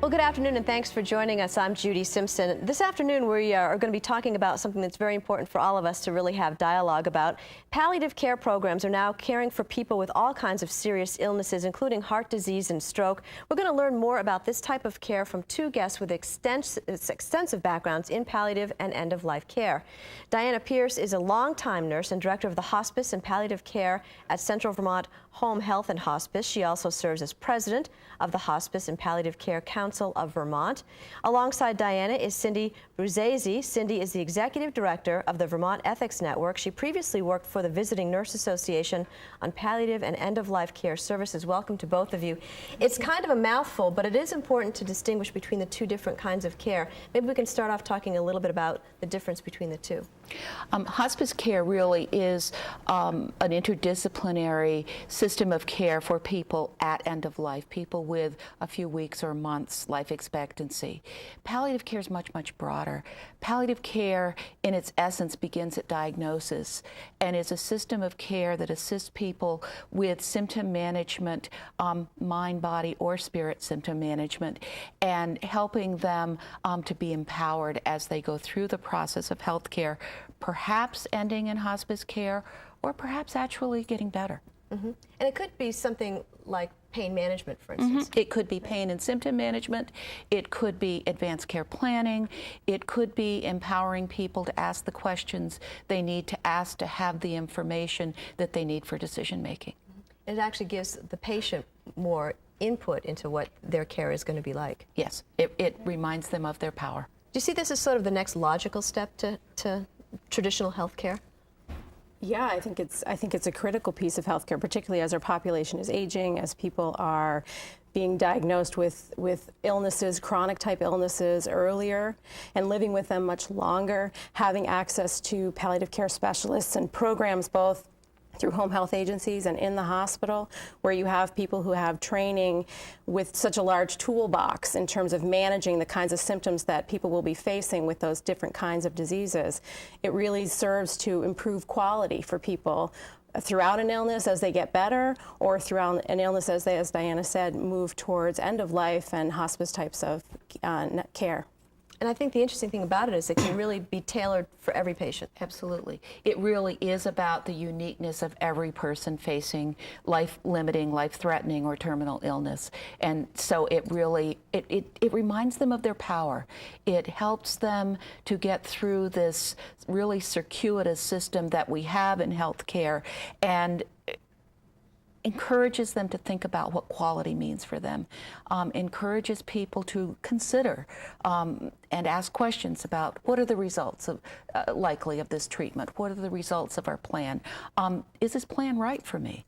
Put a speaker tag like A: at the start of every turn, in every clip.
A: Well, good afternoon, and thanks for joining us. I'm Judy Simpson. This afternoon, we are going to be talking about something that's very important for all of us to really have dialogue about. Palliative care programs are now caring for people with all kinds of serious illnesses, including heart disease and stroke. We're going to learn more about this type of care from two guests with extensive backgrounds in palliative and end-of-life care. Diana Pierce is a longtime nurse and director of the hospice and palliative care at Central Vermont Home Health and Hospice. She also serves as president of the Hospice and Palliative Care Council of Vermont. Alongside Diana is Cindy Bruzzese. Cindy is the executive director of the Vermont Ethics Network. She previously worked for the Visiting Nurse Association on palliative and end-of-life care services. Welcome to both of you. It's kind of a mouthful, but it is important to distinguish between the two different kinds of care. Maybe we can start off talking a little bit about the difference between the two.
B: Hospice care really is an interdisciplinary system of care for people at end of life, people with a few weeks or months life expectancy. Palliative care is much, much broader. Palliative care, in its essence, begins at diagnosis and is a system of care that assists people with symptom management, mind, body, or spirit symptom management, and helping them to be empowered as they go through the process of health care, perhaps ending in hospice care, or perhaps actually getting better.
A: Mm-hmm. And it could be something like pain management, for instance.
B: Mm-hmm. It could be pain and symptom management. It could be advanced care planning. It could be empowering people to ask the questions they need to ask to have the information that they need for decision making.
A: Mm-hmm. It actually gives the patient more input into what their care is going to be like.
B: Yes, it reminds them of their power.
A: Do you see this as sort of the next logical step to traditional health care?
C: Yeah, I think it's a critical piece of healthcare, particularly as our population is aging, as people are being diagnosed with illnesses, chronic type illnesses earlier, and living with them much longer, having access to palliative care specialists and programs both through home health agencies and in the hospital, where you have people who have training with such a large toolbox in terms of managing the kinds of symptoms that people will be facing with those different kinds of diseases. It really serves to improve quality for people throughout an illness as they get better, or throughout an illness as they, as Diana said, move towards end of life and hospice types of care.
A: And I think the interesting thing about it is it can really be tailored for every patient.
B: Absolutely. It really is about the uniqueness of every person facing life-limiting, life-threatening, or terminal illness. And so it really, it reminds them of their power. It helps them to get through this really circuitous system that we have in healthcare, and encourages them to think about what quality means for them, encourages people to consider and ask questions about what are the results of likely of this treatment, what are the results of our plan, is this plan right for me?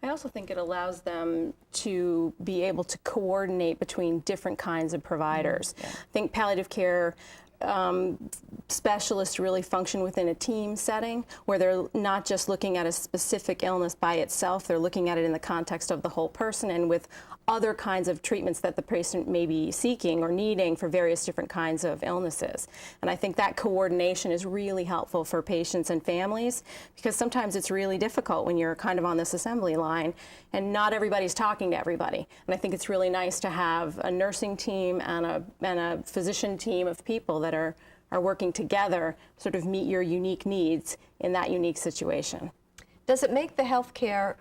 C: I also think it allows them to be able to coordinate between different kinds of providers. Mm-hmm. Yeah. I think palliative care specialists really function within a team setting where they're not just looking at a specific illness by itself, they're looking at it in the context of the whole person and with other kinds of treatments that the patient may be seeking or needing for various different kinds of illnesses. And I think that coordination is really helpful for patients and families, because sometimes it's really difficult when you're kind of on this assembly line and not everybody's talking to everybody. And I think it's really nice to have a nursing team and a physician team of people that are working together to sort of meet your unique needs in that unique situation.
A: Does it make the health care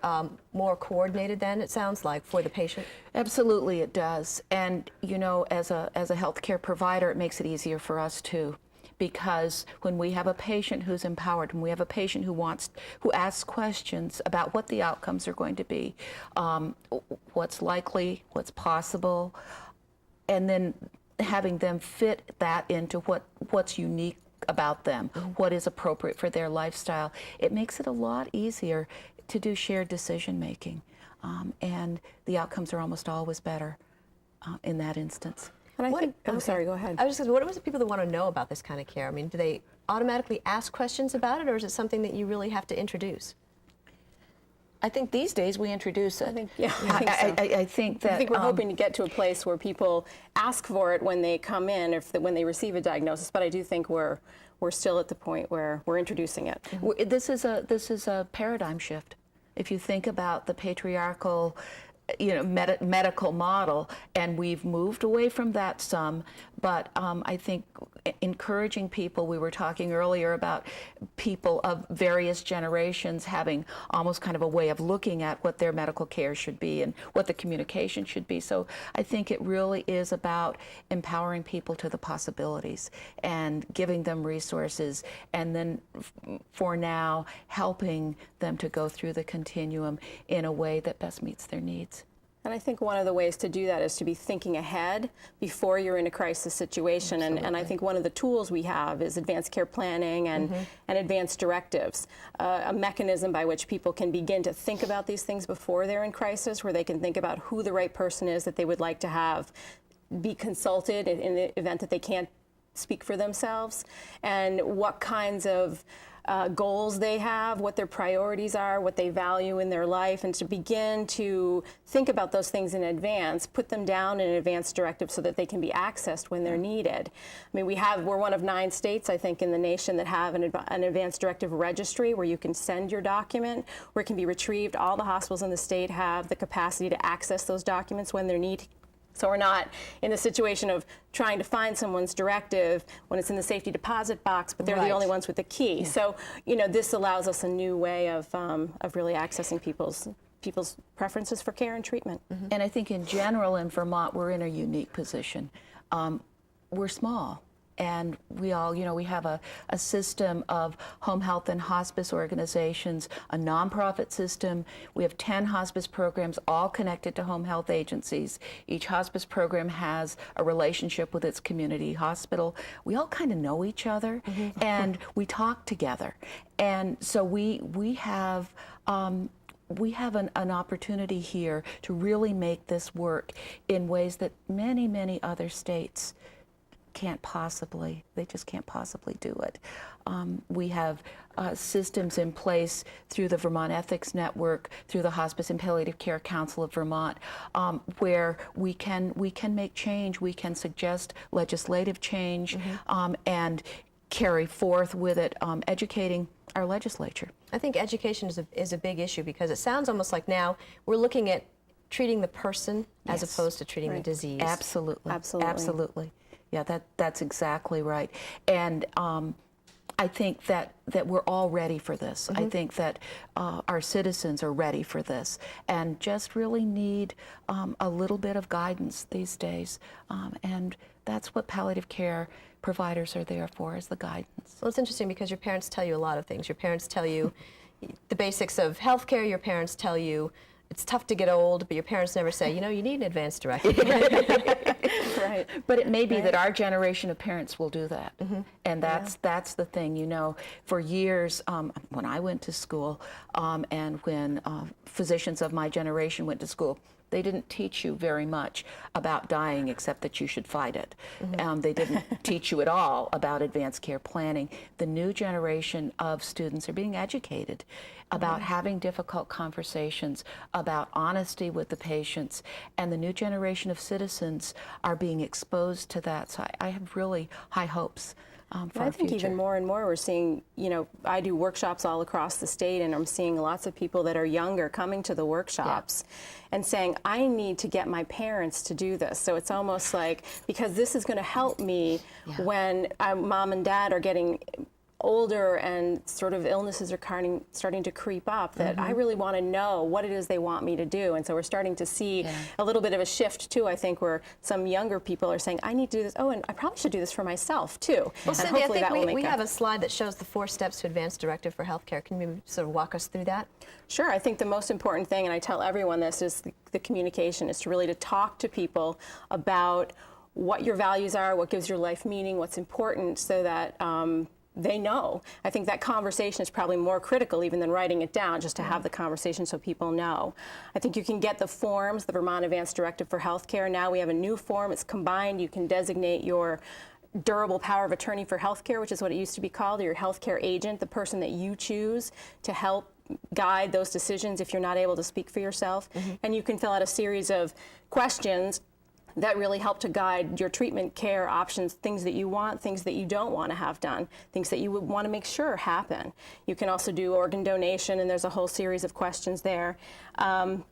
A: more coordinated then, it sounds like, for the patient?
B: Absolutely it does. And you know, as a healthcare provider, it makes it easier for us too. Because when we have a patient who's empowered, when we have a patient who asks questions about what the outcomes are going to be, what's likely, what's possible, and then having them fit that into what's unique about them, what is appropriate for their lifestyle, it makes it a lot easier to do shared decision making, and the outcomes are almost always better in that instance.
C: And I think, I'm sorry, go ahead.
A: I was just going to say, what are the people that want to know about this kind of care? I mean, do they automatically ask questions about it, or is it something that you really have to introduce?
B: I think these days we introduce it.
C: I think, yeah, I think we're hoping to get to a place where people ask for it when they come in, when they receive a diagnosis. But I do think we're still at the point where we're introducing it.
B: Mm-hmm. This is a paradigm shift. If you think about the patriarchal medical model, and we've moved away from that some. But I think encouraging people, we were talking earlier about people of various generations having almost kind of a way of looking at what their medical care should be and what the communication should be. So I think it really is about empowering people to the possibilities and giving them resources, and then for now helping them to go through the continuum in a way that best meets their needs.
C: And I think one of the ways to do that is to be thinking ahead before you're in a crisis situation. And I think one of the tools we have is advanced care planning and advanced directives, a mechanism by which people can begin to think about these things before they're in crisis, where they can think about who the right person is that they would like to have be consulted in the event that they can't speak for themselves, and what kinds of goals they have, what their priorities are, what they value in their life, and to begin to think about those things in advance, put them down in an advanced directive so that they can be accessed when they're needed. I mean, we're one of 9 states, I think, in the nation that have an advanced directive registry where you can send your document, where it can be retrieved. All the hospitals in the state have the capacity to access those documents when they're needed. So we're not in the situation of trying to find someone's directive when it's in the safety deposit box, but they're the only ones with the key. Yeah. So, this allows us a new way of really accessing people's preferences for care and treatment.
B: Mm-hmm. And I think in general in Vermont, we're in a unique position. We're small. And we all, we have a system of home health and hospice organizations, a nonprofit system. We have 10 hospice programs, all connected to home health agencies. Each hospice program has a relationship with its community hospital. We all kind of know each other, and we talk together. And so we have an opportunity here to really make this work in ways that many, many other states they just can't possibly do it. We have systems in place through the Vermont Ethics Network, through the Hospice and Palliative Care Council of Vermont, where we can make change, we can suggest legislative change, and carry forth with it educating our legislature.
A: I think education is a big issue, because it sounds almost like now we're looking at treating the person as opposed to treating the disease.
B: Absolutely.
C: Absolutely.
B: Absolutely. Yeah, that's exactly right. And I think that we're all ready for this. I think that our citizens are ready for this, and just really need a little bit of guidance these days. And that's what palliative care providers are there for, is the guidance.
A: Well, it's interesting because your parents tell you a lot of things. Your parents tell you the basics of healthcare. Your parents tell you it's tough to get old, but your parents never say, you need an advanced directive.
C: Right.
B: But it may be that our generation of parents will do that. And that's the thing, for years, when I went to school, and when physicians of my generation went to school, they didn't teach you very much about dying, except that you should fight it. They didn't teach you at all about advanced care planning. The new generation of students are being educated about having difficult conversations, about honesty with the patients, and the new generation of citizens are being exposed to that. So I have really high hopes for our future.
C: Even more and more we're seeing, I do workshops all across the state, and I'm seeing lots of people that are younger coming to the workshops and saying, I need to get my parents to do this. So it's almost like, because this is going to help me when mom and dad are getting older and sort of illnesses are starting to creep up, that I really want to know what it is they want me to do. And so we're starting to see a little bit of a shift too, I think, where some younger people are saying, I need to do this, and I probably should do this for myself too.
A: Well, Cindy, I think we have a slide that shows the 4 steps to advanced directive for healthcare. Can you sort of walk us through that?
C: Sure. I think the most important thing, and I tell everyone this, is the communication, is to really to talk to people about what your values are, what gives your life meaning, what's important, so that they know. I think that conversation is probably more critical even than writing it down, just to have the conversation so people know. I think you can get the forms, the Vermont Advanced Directive for Healthcare. Now we have a new form. It's combined. You can designate your durable power of attorney for healthcare, which is what it used to be called, or your healthcare agent, the person that you choose to help guide those decisions if you're not able to speak for yourself. And you can fill out a series of questions that really help to guide your treatment care options, things that you want, things that you don't want to have done, things that you would want to make sure happen. You can also do organ donation, and there's a whole series of questions there.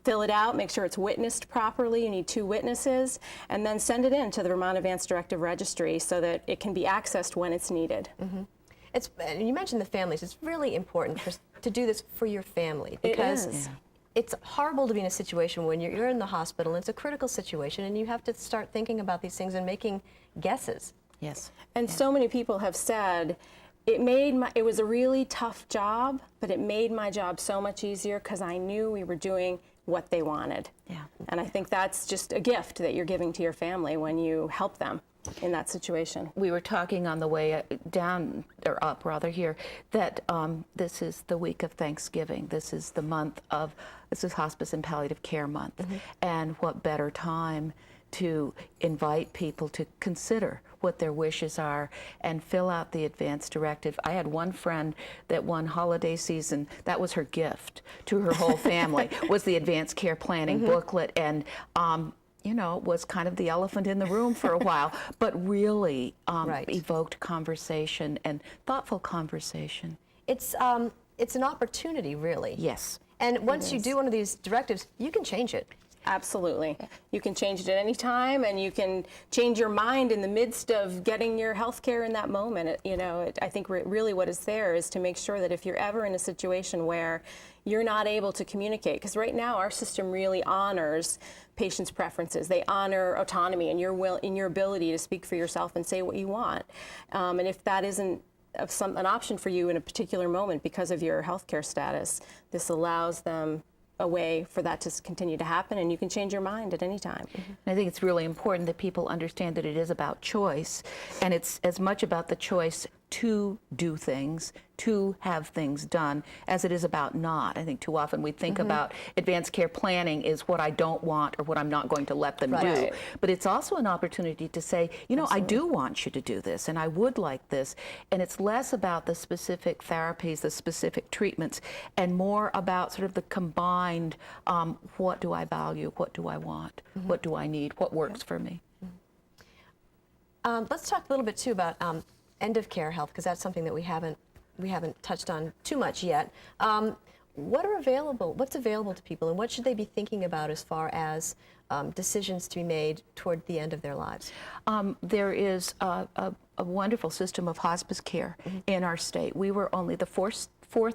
C: Fill it out, make sure it's witnessed properly. You need 2 witnesses, and then send it in to the Vermont Advanced Directive Registry so that it can be accessed when it's needed.
A: And you mentioned the families. It's really important to do this for your family, because
C: It is.
A: it's horrible to be in a situation when you're in the hospital and it's a critical situation and you have to start thinking about these things and making guesses.
B: Yes.
C: And so many people have said, it was a really tough job, but it made my job so much easier because I knew we were doing what they wanted.
B: Yeah.
C: And I think that's just a gift that you're giving to your family when you help them in that situation.
B: We were talking on the way down, or up rather, here, that this is the week of Thanksgiving. This is Hospice and Palliative Care Month. And what better time to invite people to consider what their wishes are and fill out the advance directive. I had one friend that one holiday season, that was her gift to her whole family, was the advance care planning booklet. And you know, was kind of the elephant in the room for a while, but really evoked conversation and thoughtful conversation.
A: It's an opportunity, really.
B: Yes.
A: And once you do one of these directives, you can change it.
C: Absolutely. You can change it at any time, and you can change your mind in the midst of getting your health care in that moment. I think really what is there is to make sure that if you're ever in a situation where you're not able to communicate, because right now our system really honors patients' preferences. They honor autonomy and your ability to speak for yourself and say what you want. And if that isn't an option for you in a particular moment because of your healthcare status, this allows them a way for that to continue to happen, and you can change your mind at any time.
B: I think it's really important that people understand that it is about choice, and it's as much about the choice to do things, to have things done, as it is about not. I think too often we think about advanced care planning is what I don't want or what I'm not going to let them do. But it's also an opportunity to say, you know, I do want you to do this, and I would like this. And it's less about the specific therapies, the specific treatments, and more about sort of the combined, what do I value, what do I want, what do I need, what works for me.
A: Let's talk a little bit too about end of care health, because that's something that we haven't touched on too much yet. What's available to people, and what should they be thinking about as far as decisions to be made toward the end of their lives?
B: There is a wonderful system of hospice care in our state. We were only the fourth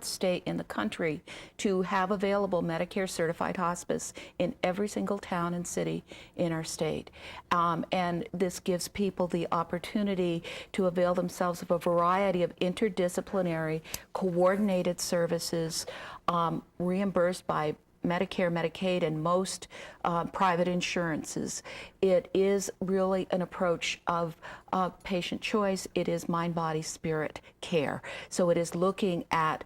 B: state in the country to have available Medicare certified hospice in every single town and city in our state. And this gives people the opportunity to avail themselves of a variety of interdisciplinary, coordinated services reimbursed by Medicare, Medicaid, and most private insurances. It is really an approach of patient choice. It is mind, body, spirit care. So it is looking at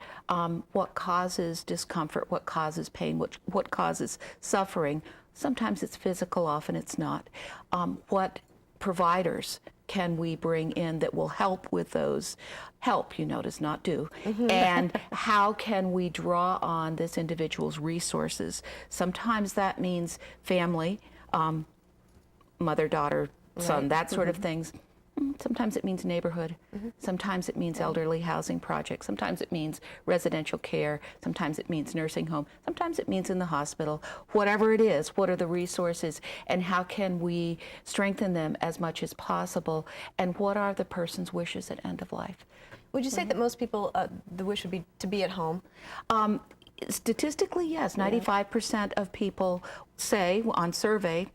B: what causes discomfort, what causes pain, what causes suffering. Sometimes it's physical, often it's not. What providers can we bring in that will help with those? Help, you notice, not do. And how can we draw on this individual's resources? Sometimes that means family, mother, daughter, son, that sort of things. Sometimes it means neighborhood. Sometimes it means elderly housing projects. Sometimes it means residential care. Sometimes it means nursing home. Sometimes it means in the hospital. Whatever it is, what are the resources, and how can we strengthen them as much as possible? And what are the person's wishes at end of life?
A: Would you say that most people, the wish would be to be at home?
B: Statistically, yes. 95% of people say on survey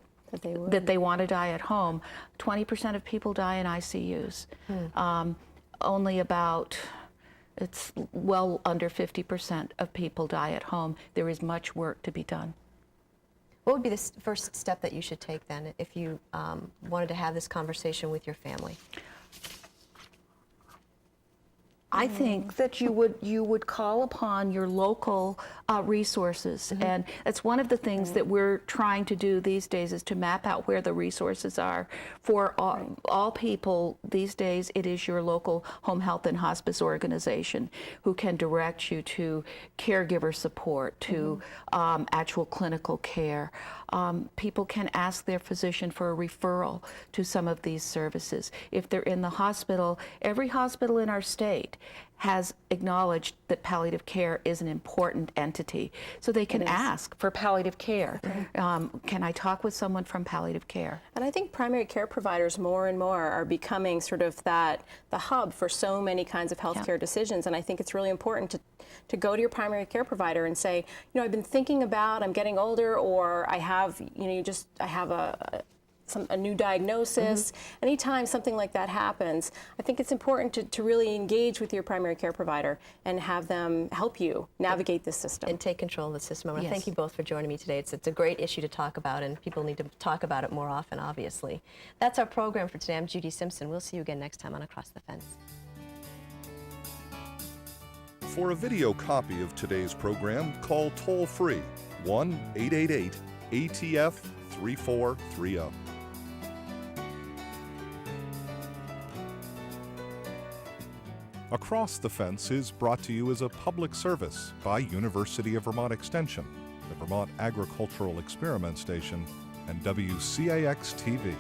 B: that they want to die at home. 20% of people die in ICUs. Only about, it's well under 50% of people die at home. There is much work to be done.
A: What would be the first step that you should take then if you wanted to have this conversation with your family?
B: I think that you would call upon your local resources, and that's one of the things that we're trying to do these days, is to map out where the resources are for all people. These days, it is your local home health and hospice organization who can direct you to caregiver support, to actual clinical care. People can ask their physician for a referral to some of these services. If they're in the hospital, every hospital in our state has acknowledged that palliative care is an important entity. So they can ask for palliative care. Can I talk with someone from palliative care?
C: And I think primary care providers more and more are becoming sort of the hub for so many kinds of healthcare decisions. And I think it's really important to go to your primary care provider and say, I've been thinking about, I'm getting older, or I have, I have a new diagnosis. Anytime something like that happens, I think it's important to really engage with your primary care provider and have them help you navigate this system.
A: And take control of the system. I want to
B: Yes.
A: thank you both for joining me today. It's a great issue to talk about, and people need to talk about it more often, obviously. That's our program for today. I'm Judy Simpson. We'll see you again next time on Across the Fence.
D: For a video copy of today's program, call toll-free 1-888-ATF-3430. Across the Fence is brought to you as a public service by University of Vermont Extension, the Vermont Agricultural Experiment Station, and WCAX-TV.